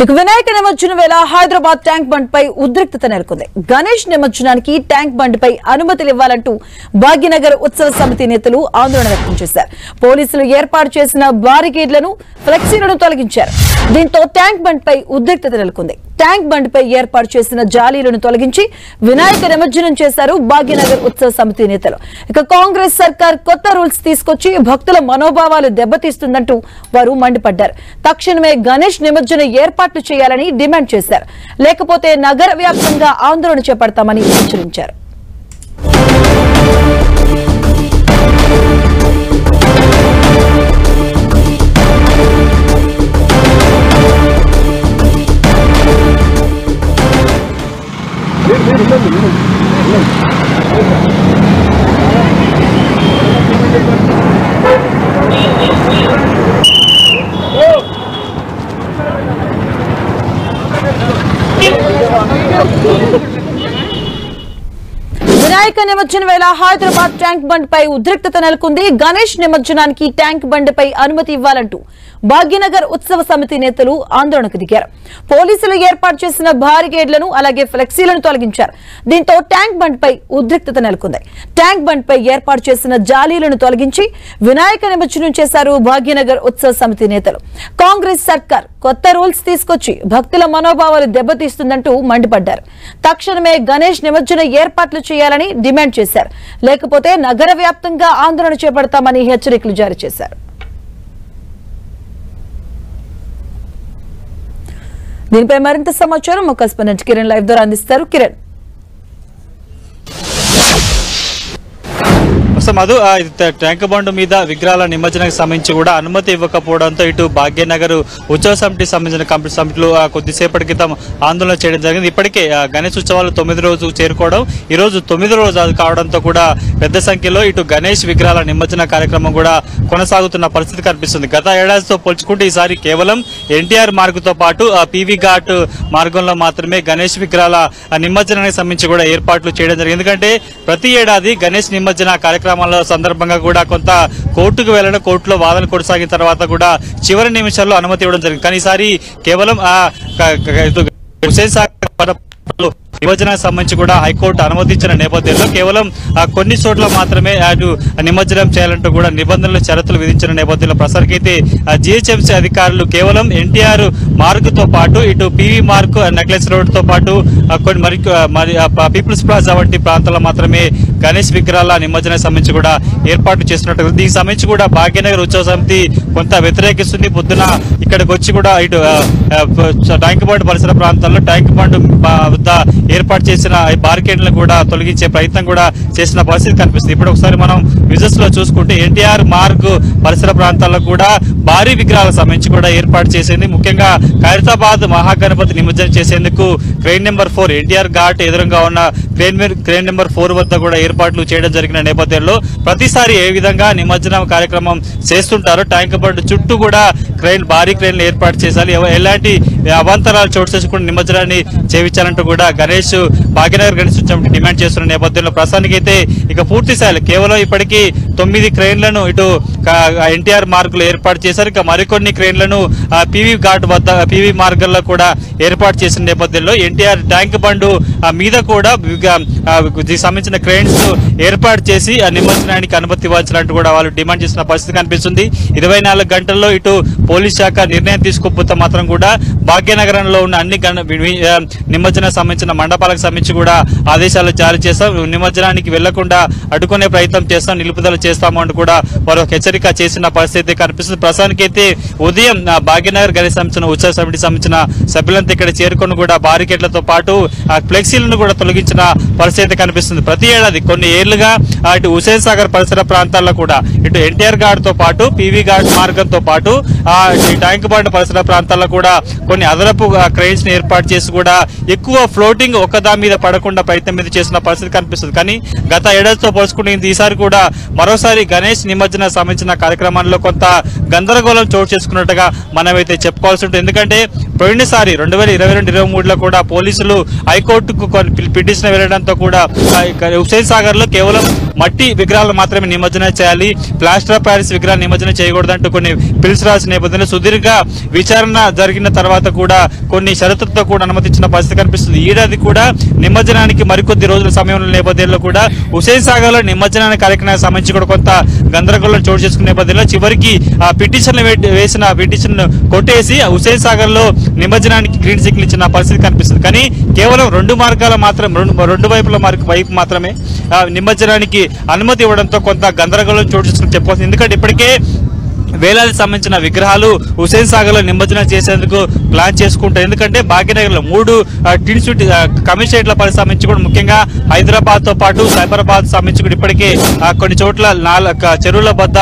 ఇక వినాయక నిమజ్జనం వేళ హైదరాబాద్ ట్యాంక్ బండ్ పై ఉద్రిక్తత నెలకొంది. గణేష్ నిమజ్జనానికి ట్యాంక్ బండ్ పై అనుమతులు ఇవ్వాలంటూ భాగ్యనగర్ ఉత్సవ సమితి నేతలు ఆందోళన వ్యక్తం చేశారు. పోలీసులు ఏర్పాటు చేసిన బారికేడ్లను, ఫ్లెక్సీలను తొలగించారు. దీంతో ట్యాంక్ బండ్ పై ఉద్రిక్తత నెలకొంది. ట్యాంక్ బండ్ పై ఏర్పాటు చేసిన జాలీలను తొలగించి వినాయక నిమజ్జనం చేశారు భాగ్యనగర్ ఉత్సవ సమితి నేతలు. ఇక కాంగ్రెస్ సర్కార్ కొత్త రూల్స్ తీసుకొచ్చి భక్తుల మనోభావాలు దెబ్బతీస్తుందంటూ వారు మండిపడ్డారు. తక్షణమే గణేష్ నిమజ్జన ఏర్పాట్లు చేయాలని డిమాండ్ చేశారు. లేకపోతే నగర వ్యాప్తంగా ఆందోళన చేపడతామని హెచ్చరించారు. వినాయక నిమజ్జనం వేళ హైదరాబాద్ ట్యాంక్ బండ్ పై ఉద్రిక్తత నెలకొంది. గణేష్ నిమజ్జనానికి ట్యాంక్ బండ్ పై అనుమతి ఇవ్వాలంటూ భాగ్యనగర్ ఉత్సవ సమితి నేతలు ఆందోళనకు దిగారు. పోలీసులు ఏర్పాటు చేసిన బారికేడ్లను, అలాగే ఫ్లెక్సీలను తొలగించారు. దీంతో ట్యాంక్ బండ్ పై ఉద్రిక్తత నెలకొంది. ట్యాంక్ బండ్ పై ఏర్పాటు చేసిన జాలీలను తొలగించి వినాయక నిమజ్జనం చేశారు భాగ్యనగర్ ఉత్సవ సమితి నేతలు. కాంగ్రెస్ సర్కార్ కొత్త రూల్స్ తీసుకొచ్చి భక్తుల మనోభావాలు దెబ్బతీస్తుందంటూ మండిపడ్డారు. తక్షణమే గణేష్ నిమజ్జన ఏర్పాట్లు చేయాలని డిమాండ్ చేశారు. లేకపోతే నగర వ్యాప్తంగా ఆందోళన చేపడతామని హెచ్చరికలు జారీ చేశారు. దీనిపై మరింత సమాచారం మా కరెస్పాండెంట్ కిరణ్ లైవ్ ద్వారా అందిస్తారు. కిరణ్, మధు, ట్యాంక్ బండ్ మీద విగ్రహాల నిమజ్జనానికి సంబంధించి కూడా అనుమతి ఇవ్వకపోవడంతో ఇటు భాగ్యనగర్ ఉత్సవ సమితి సంబంధించిన కమిటీ సమితిలో కొద్దిసేపటి క్రితం ఆందోళన చేయడం జరిగింది. ఇప్పటికే గణేష్ ఉత్సవాలు 9వ రోజు చేరుకోవడం, ఈ రోజు 9వ రోజు కావడంతో కూడా పెద్ద సంఖ్యలో ఇటు గణేష్ విగ్రహాల నిమజ్జన కార్యక్రమం కూడా కొనసాగుతున్న పరిస్థితి కనిపిస్తుంది. గత ఏడాదితో పోల్చుకుంటే ఈసారి కేవలం ఎన్టీఆర్ మార్గుతో పాటు పీవీ ఘాట్ మార్గంలో మాత్రమే గణేష్ విగ్రహాల నిమజ్జనానికి సంబంధించి కూడా ఏర్పాట్లు చేయడం జరిగింది. ఎందుకంటే ప్రతి ఏడాది గణేష్ నిమజ్జన కార్యక్రమాల సందర్భంగా కూడా కొంత కోర్టుకు వెళ్లడం, కోర్టులో వాదన కొనసాగిన తర్వాత కూడా చివరి నిమిషాల్లో అనుమతి ఇవ్వడం జరిగింది. కానీ ఈసారి కేవలం హుస్సేన్ సాగర్ నిమజ్జనానికి సంబంధించి కూడా హైకోర్టు అనుమతించిన నేపథ్యంలో కేవలం కొన్ని చోట్ల మాత్రమే అటు నిమజ్జనం చేయాలంటూ కూడా నిబంధనలు, షరతులు విధించిన నేపథ్యంలో ప్రస్తుతానికైతే జిహెచ్ఎంసీ అధికారులు కేవలం ఎన్టీఆర్ మార్గుతో పాటు ఇటు పీవీ మార్గ్, నెక్లెస్ రోడ్ తో పాటు కొన్ని మరి పీపుల్స్ ప్లాజా వంటి ప్రాంతాల్లో మాత్రమే గణేష్ విగ్రహాల నిమజ్జనానికి సంబంధించి కూడా ఏర్పాటు చేస్తున్నట్టు. దీనికి సంబంధించి కూడా భాగ్యనగర్ ఉత్సవ సమితి కొంత వ్యతిరేకిస్తుంది. పొద్దున ఇక్కడికి వచ్చి కూడా ఇటు ట్యాంక్ బండ్ పరిసర ప్రాంతాల్లో ట్యాంక్ బండ్ వద్ద ఏర్పాటు చేసిన బారికేడ్లను కూడా తొలగించే ప్రయత్నం కూడా చేసిన పరిస్థితి కనిపిస్తుంది. ఇప్పుడు ఒకసారి మనం విజువల్స్ లో చూసుకుంటే ఎన్టీఆర్ మార్గ్ పరిసర ప్రాంతాల్లో కూడా భారీ విగ్రహాలకు సంబంధించి కూడా ఏర్పాటు చేసింది. ముఖ్యంగా ఖైరతాబాద్ మహాగణపతి నిమజ్జనం చేసేందుకు క్రెయిన్ నెంబర్ 4 ఎన్టీఆర్ ఘాట్ ఎదురుగా ఉన్న క్రెయిన్ నెంబర్ 4 వద్ద కూడా ఏర్పాట్లు చేయడం జరిగిన నేపథ్యంలో ప్రతిసారి ఏ విధంగా నిమజ్జనం కార్యక్రమం చేస్తుంటారో ట్యాంక్ బండ్ చుట్టూ కూడా భారీ క్రెయిన్లు ఏర్పాటు చేశాలి, ఎలాంటి అవాంతరాలు చోటు చేసుకుని నిమజ్జనాన్ని చేయించాలంటూ కూడా భాగ్యనగర్ గణేష్ ఉత్సవం డిమాండ్ చేస్తున్న నేపథ్యంలో ప్రస్తుతానికి అయితే ఇక పూర్తి స్థాయిలో కేవలం ఇప్పటికీ 9 క్రెయిన్లను ఇటు ఎన్టీఆర్ మార్గులో ఏర్పాటు చేశారు. ఇక మరికొన్ని క్రెయిన్లను పీవీ ఘాట్ వద్ద పీవీ మార్గంలో కూడా ఏర్పాటు చేసిన నేపథ్యంలో ఎన్టీఆర్ ట్యాంక్ బండ్ మీద కూడా సంబంధించిన క్రెయిన్స్ ఏర్పాటు చేసి ఆ నిమజ్జనానికి అనుమతి ఇవ్వాల్సినట్టు కూడా వాళ్ళు డిమాండ్ చేసిన పరిస్థితి కనిపిస్తుంది. 24 గంటల్లో ఇటు పోలీస్ శాఖ నిర్ణయం తీసుకోకపోతే మాత్రం కూడా భాగ్యనగరంలో ఉన్న అన్ని నిమజ్జన సంబంధించిన మండపాలకు సంబంధించి కూడా ఆదేశాలు జారీ చేస్తాం, నిమజ్జనానికి వెళ్లకుండా అడ్డుకునే ప్రయత్నం చేస్తాం, నిలుపుదల చేస్తాము అంటూ కూడా వారు హెచ్చరిక చేసిన పరిస్థితి కనిపిస్తుంది. ప్రస్తుతానికైతే ఉదయం భాగ్యనగర్ గణేష్ సంబంధించిన ఉత్సవ సమితి సంబంధించిన సభ్యులంతా ఇక్కడ చేరుకొని కూడా బారికేడ్లతో పాటు ఫ్లెక్సీలను కూడా తొలగించిన పరిస్థితి కనిపిస్తుంది. ప్రతి ఏడాది కొన్ని ఏళ్లుగా ఇటు హుస్సేన్ సాగర్ పరిసర ప్రాంతాల్లో కూడా ఇటు ఎన్టీఆర్ ఘాట్ తో పాటు పీవీ ఘాట్ మార్గంతో పాటు ట్యాంక్ బండ్ పరిసర ప్రాంతాల్లో కూడా కొన్ని అదనపు క్రెయిన్స్ ని ఏర్పాటు చేసి కూడా ఎక్కువ ఫ్లోటింగ్ ఒకదా మీద మీద పడకుండా ప్రయత్నం మీద చేసిన పరిస్థితి కనిపిస్తుంది. కానీ గత ఏడాదితో పోల్చుకుంటే ఈసారి కూడా మరోసారి గణేష్ నిమజ్జన సంబంధించిన కార్యక్రమాల్లో కొంత గందరగోళం చోటు చేసుకున్నట్టుగా మనమైతే చెప్పుకోవాల్సి ఉంటుంది. ఎందుకంటే పోయినసారి 2022-23లో కూడా పోలీసులు హైకోర్టుకు పిటిషన్ వెళ్ళడంతో కూడా హుస్సేన్ సాగర్ లో కేవలం మట్టి విగ్రహాలు మాత్రమే నిమజ్జనం చేయాలి, ప్లాస్టర్ ఆఫ్ ప్యారిస్ విగ్రహాలు నిమజ్జనం చేయకూడదంటూ కొన్ని పిలుసు రాసిన నేపథ్యంలో సుదీర్ఘ విచారణ జరిగిన తర్వాత కూడా కొన్ని షరతులతో కూడా అనుమతించిన పరిస్థితి కనిపిస్తుంది. ఈ ఏడాది కూడా నిమజ్జనానికి మరికొద్ది రోజుల సమయంలో నేపథ్యంలో కూడా హుస్సేన్ సాగర్ లో నిమజ్జనాన్ని కార్యక్రమానికి సంబంధించి కూడా కొంత గందరగోళం చోటు చేసుకునే నేపథ్యంలో చివరికి ఆ పిటిషన్ వేసిన పిటిషన్ కొట్టేసి హుస్సేన్ సాగర్ లో నిమజ్జనానికి గ్రీన్ సిగ్నల్ ఇచ్చిన పరిస్థితి కనిపిస్తుంది. కానీ కేవలం రెండు మార్గాల మాత్రం రెండు వైపుల వైపు మాత్రమే నిమజ్జనానికి అనుమతి ఇవ్వడంతో కొంత గందరగోళం చోటు చేసుకుని చెప్పుకోవచ్చు. ఎందుకంటే ఇప్పటికే వేలాది సంబంధించిన విగ్రహాలు హుస్సేన్ సాగర్ లో నిమజ్జనం చేసేందుకు ప్లాన్ చేసుకుంటారు. ఎందుకంటే భాగ్యనగర్ లో 3 టిన్ షూట్ కమిషనరేట్ల పరిధి సంబంధించి కూడా ముఖ్యంగా హైదరాబాద్ తో పాటు సైబరాబాద్ సంబంధించి కూడా ఇప్పటికే కొన్ని చోట్ల 4 చెరువుల వద్ద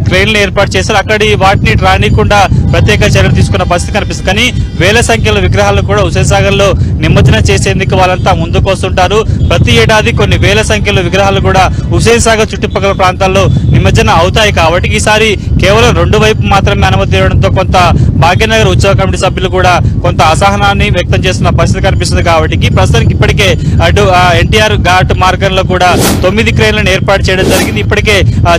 క్రెయిన్లు ఏర్పాటు చేశారు. అక్కడి వాటిని రానికుండా ప్రత్యేక చర్యలు తీసుకున్న పరిస్థితి కనిపిస్తుంది. కానీ వేల సంఖ్యలో విగ్రహాలు కూడా హుస్సేన్ సాగర్ లో నిమజ్జనం చేసేందుకు వాళ్ళంతా ముందుకు వస్తుంటారు. ప్రతి ఏడాది కొన్ని వేల సంఖ్యలో విగ్రహాలు కూడా హుస్సేన్ సాగర్ చుట్టుపక్కల ప్రాంతాల్లో నిమజ్జనం అవుతాయి. కాబట్టి ఈసారి కేవలం రెండు వైపు మాత్రమే అనుమతి ఇవ్వడంతో కొంత భాగ్యనగర్ ఉత్సవ కమిటీ సభ్యులు కూడా కొంత అసహనాన్ని వ్యక్తం చేస్తున్న పరిస్థితి కనిపిస్తుంది. కాబట్టి ప్రస్తుతానికి ఇప్పటికే అటు ఎన్టీఆర్ ఘాట్ మార్గంలో కూడా 9 క్రేన్లను ఏర్పాటు చేయడం జరిగింది. ఇప్పటికే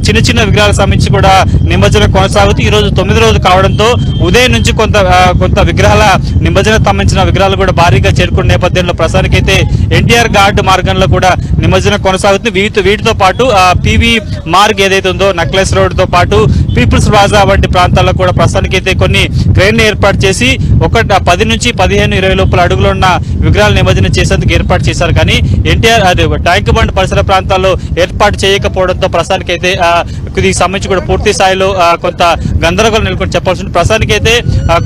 చిన్న చిన్న విగ్రహాలకు సంబంధించి కూడా నిమజ్జనం కొనసాగుతూ ఈ రోజు 9వ రోజు కావడంతో ఉదయం నుంచి కొంత విగ్రహాల నిమజ్జనం సంబంధించిన విగ్రహాలు కూడా భారీగా చేరుకున్న నేపథ్యంలో ప్రస్తుతానికైతే ఎన్టీఆర్ ఘాట్ మార్గంలో కూడా నిమజ్జనం కొనసాగుతుంది. వీటితో పాటు పివి మార్గ్ ఏదైతే ఉందో నక్లెస్ రోడ్ తో పాటు పీపుల్స్ ప్లాజా వంటి ప్రాంతాల్లో కూడా ప్రస్తుతానికైతే కొన్ని క్రేన్లు ఏర్పాటు చేసి 10 నుంచి 15-20 లోపల అడుగులో ఉన్న విగ్రహాలు నిమజ్జనం చేసేందుకు ఏర్పాటు చేశారు. కానీ ఎన్టీఆర్ ట్యాంక్ బండ్ పరిసర ప్రాంతాల్లో ఏర్పాటు చేయకపోవడంతో ప్రస్తుతానికైతే దీనికి సంబంధించి కూడా పూర్తి స్థాయిలో కొంత గందరగోళం నెలకొని చెప్పాల్సి ప్రస్తుతానికైతే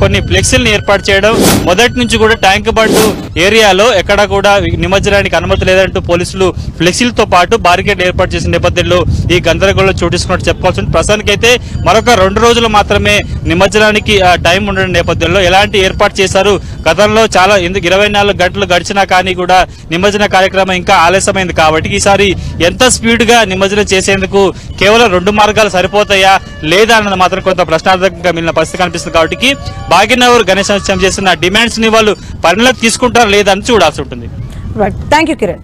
కొన్ని ఫ్లెక్సీలను ఏర్పాటు చేయడం, మొదటి నుంచి కూడా ట్యాంక్ బండ్ ఏరియాలో ఎక్కడ కూడా నిమజ్జనానికి అనుమతి లేదంటూ పోలీసులు ఫ్లెక్సీలతో పాటు బారికేడ్ ఏర్పాటు చేసిన నేపథ్యంలో ఈ గందరగోళం చోటిస్తున్నట్టు చెప్పుకోవాల్సి ప్రస్తుతానికైతే మరొక 2 రోజులు మాత్రమే నిమజ్జనానికి టైం ఉండడం నేపథ్యంలో ఎలాంటి ఏర్పాటు చేశారు. గతంలో చాలా 24 గంటలు గడిచినా కానీ కూడా నిమజ్జన కార్యక్రమం ఇంకా ఆలస్యమైంది. కాబట్టి ఈసారి ఎంత స్పీడ్ గా నిమజ్జనం చేసేందుకు కేవలం 2 మార్గాలు సరిపోతాయా లేదా అన్నది మాత్రం కొంత ప్రశ్నార్థకంగా మిగిలిన పరిస్థితి కనిపిస్తుంది. కాబట్టి భాగ్యనగర్ గణేశోత్సవం చేసిన డిమాండ్స్ ని వాళ్ళు పరిణలోకి తీసుకుంటారా లేదా అని చూడాల్సి ఉంటుంది. Thank you Kiran.